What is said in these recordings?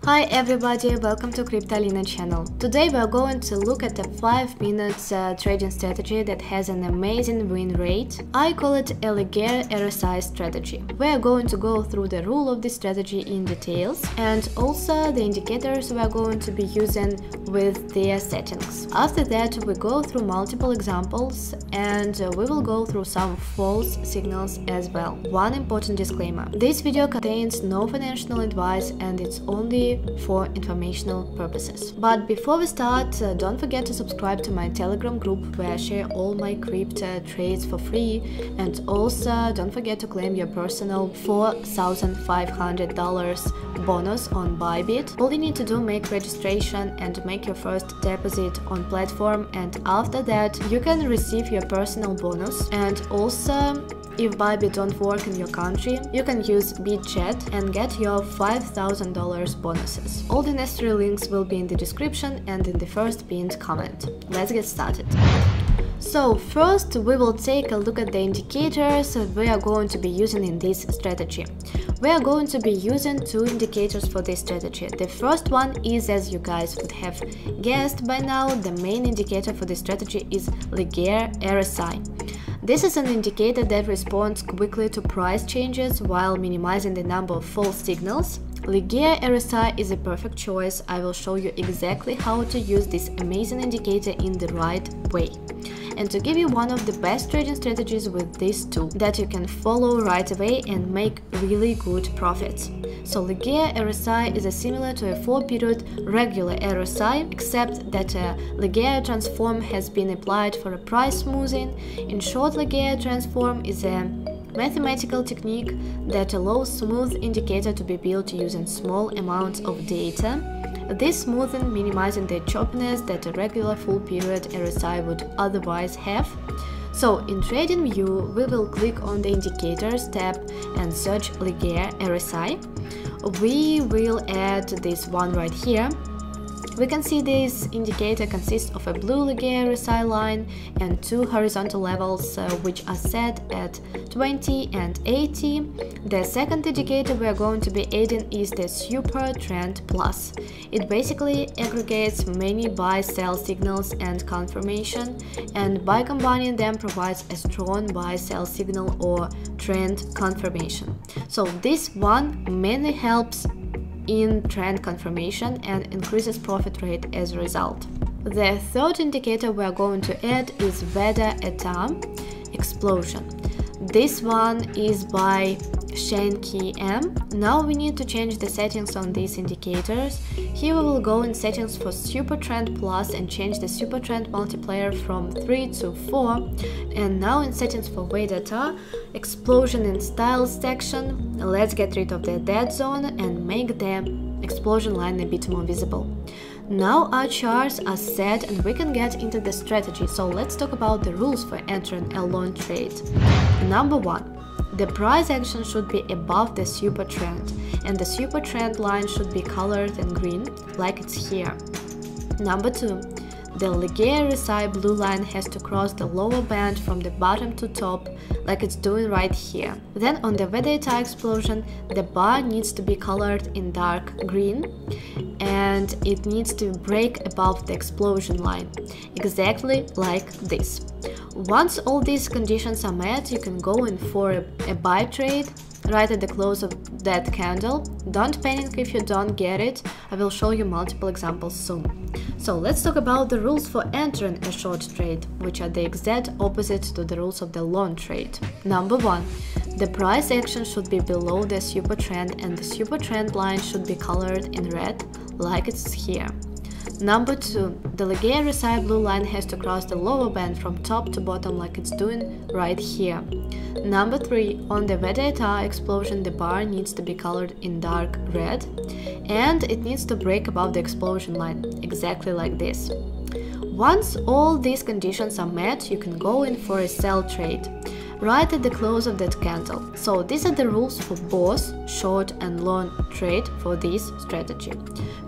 Hi everybody, welcome to Cryptalina channel. Today we are going to look at a 5 minutes trading strategy that has an amazing win rate. I call it a Ligear RSI strategy. We are going to go through the rule of this strategy in details and also the indicators we are going to be using with their settings. After that we go through multiple examples and we will go through some false signals as well. One important disclaimer: this video contains no financial advice and it's only for informational purposes. But before we start, don't forget to subscribe to my Telegram group where I share all my crypto trades for free, and also don't forget to claim your personal $4,500 bonus on Bybit. All you need to do, make registration and make your first deposit on platform, and after that you can receive your personal bonus. And also, if Bybit don't work in your country, you can use Bitget and get your $5,000 bonuses. All the necessary links will be in the description and in the first pinned comment. Let's get started. So first we will take a look at the indicators we are going to be using in this strategy. We are going to be using two indicators for this strategy. The first one is, as you guys would have guessed by now, the main indicator for this strategy is Ligear RSI. This is an indicator that responds quickly to price changes while minimizing the number of false signals. Ligear RSI is a perfect choice. I will show you exactly how to use this amazing indicator in the right way, and to give you one of the best trading strategies with this tool that you can follow right away and make really good profits. So Ligear RSI is similar to a 4-period regular RSI, except that a Ligear transform has been applied for a price smoothing. In short, Ligear transform is a mathematical technique that allows smooth indicator to be built using small amounts of data. This smoothing minimizing the choppiness that a regular full-period RSI would otherwise have. So in Trading View, we will click on the Indicators tab and search Ligear RSI. We will add this one right here. We can see this indicator consists of a blue Ligear RSI line and two horizontal levels which are set at 20 and 80. The second indicator we are going to be adding is the Super Trend Plus. It basically aggregates many buy-sell signals and confirmation, and by combining them provides a strong buy-sell signal or trend confirmation. So this one mainly helps in trend confirmation and increases profit rate as a result. The third indicator we are going to add is Veda Eta Explosion. This one is by Shanky M. Now we need to change the settings on these indicators. Here we will go in settings for Super Trend Plus and change the Super Trend multiplier from 3 to 4. And now in settings for Veda Eta Explosion in Styles section, let's get rid of the dead zone and make the explosion line a bit more visible. Now our charts are set and we can get into the strategy, so let's talk about the rules for entering a long trade. Number 1. The price action should be above the super trend, and the super trend line should be colored in green, like it's here. Number 2. The Ligear RSI blue line has to cross the lower band from the bottom to top, like it's doing right here. Then on the Veda Eta Explosion, the bar needs to be colored in dark green, and it needs to break above the explosion line, exactly like this. Once all these conditions are met, you can go in for a buy trade right at the close of that candle. Don't panic if you don't get it, I will show you multiple examples soon. So let's talk about the rules for entering a short trade, which are the exact opposite to the rules of the long trade. Number 1. The price action should be below the super trend and the super trend line should be colored in red, like it's here. Number 2. The Ligear RSI blue line has to cross the lower band from top to bottom, like it's doing right here. Number 3. On the Veda Eta Explosion, the bar needs to be colored in dark red, and it needs to break above the explosion line, exactly like this. Once all these conditions are met, you can go in for a sell trade right at the close of that candle. So these are the rules for both short and long trade for this strategy.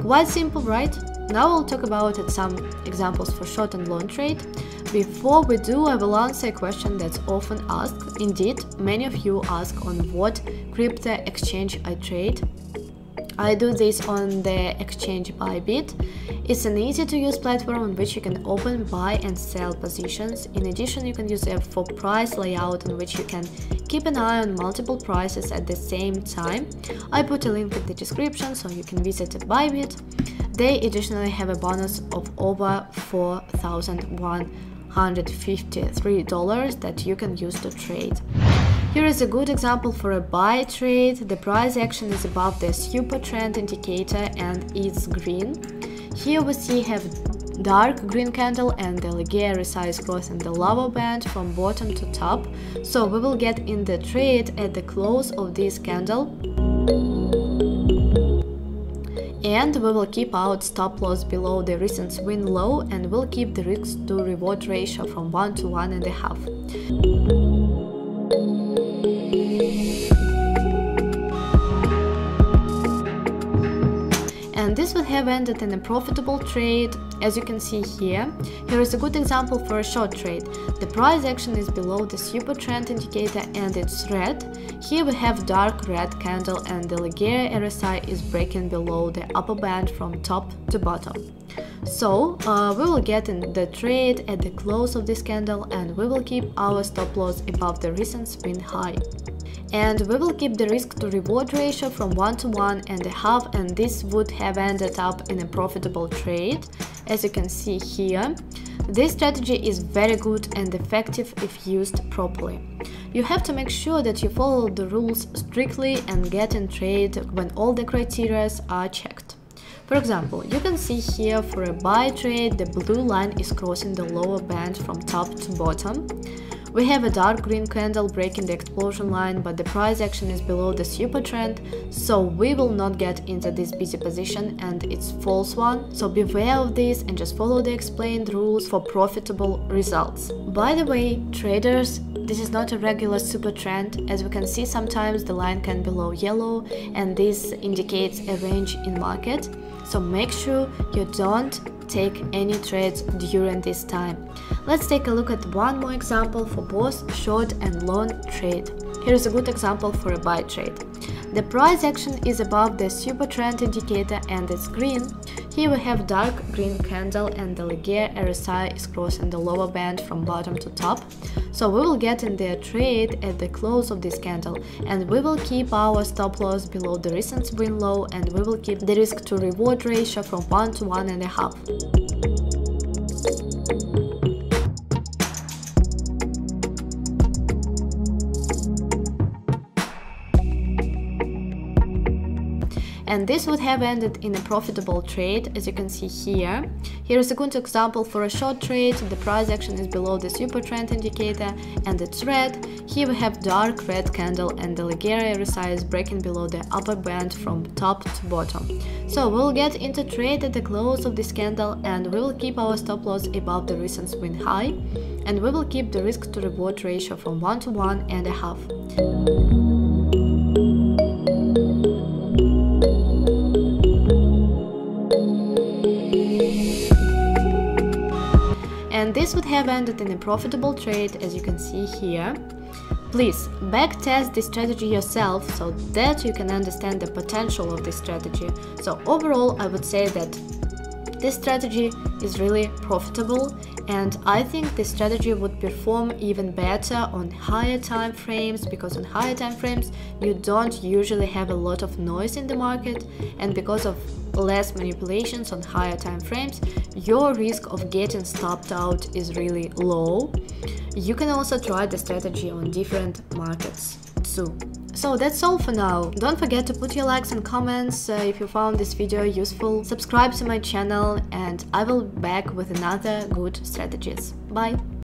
Quite simple, right? Now we'll talk about some examples for short and long trade. Before we do, I will answer a question that's often asked. Indeed, many of you ask on what crypto exchange I trade. I do this on the exchange Bybit. It's an easy to use platform on which you can open, buy and sell positions. In addition, you can use a for price layout on which you can keep an eye on multiple prices at the same time. I put a link in the description so you can visit Bybit. They additionally have a bonus of over $4,153 that you can use to trade. Here is a good example for a buy trade. The price action is above the super trend indicator and it's green. Here we see have dark green candle and the Ligeia RSI is crossing the lower band from bottom to top. So we will get in the trade at the close of this candle. And we will keep our stop loss below the recent swing low and we'll keep the risk to reward ratio from 1 to 1.5. And this would have ended in a profitable trade, as you can see here. Here is a good example for a short trade. The price action is below the super trend indicator and it's red. Here we have dark red candle and the Ligeia RSI is breaking below the upper band from top to bottom. So we will get in the trade at the close of this candle and we will keep our stop loss above the recent swing high. And we will keep the risk to reward ratio from 1 to 1.5, and this would have ended up in a profitable trade, as you can see here. This strategy is very good and effective if used properly. You have to make sure that you follow the rules strictly and get in trade when all the criteria are checked. For example, you can see here for a buy trade, the blue line is crossing the lower band from top to bottom. We have a dark green candle breaking the explosion line, but the price action is below the super trend, so we will not get into this busy position and it's false one. So beware of this and just follow the explained rules for profitable results. By the way, traders, this is not a regular super trend. As we can see, sometimes the line can be low yellow and this indicates a range in market. So make sure you don't take any trades during this time. Let's take a look at one more example for both short and long trade. Here's a good example for a buy trade. The price action is above the super trend indicator and it's green. Here we have dark green candle and the Ligeia RSI is crossing the lower band from bottom to top. So we will get in the trade at the close of this candle and we will keep our stop loss below the recent swing low and we will keep the risk to reward ratio from 1 to 1.5. And this would have ended in a profitable trade, as you can see here. Here is a good example for a short trade. The price action is below the super trend indicator and it's red. Here we have dark red candle and the Ligeia RSI is breaking below the upper band from top to bottom. So we'll get into trade at the close of this candle and we will keep our stop loss above the recent swing high and we will keep the risk to reward ratio from 1 to 1.5. And this would have ended in a profitable trade, as you can see here. Please backtest this strategy yourself so that you can understand the potential of this strategy. So overall, I would say that this strategy is really profitable, and I think this strategy would perform even better on higher time frames, because on higher time frames you don't usually have a lot of noise in the market, and because of less manipulations on higher time frames, your risk of getting stopped out is really low. You can also try the strategy on different markets too. So that's all for now. Don't forget to put your likes and comments if you found this video useful. Subscribe to my channel and I will be back with another good strategies. Bye!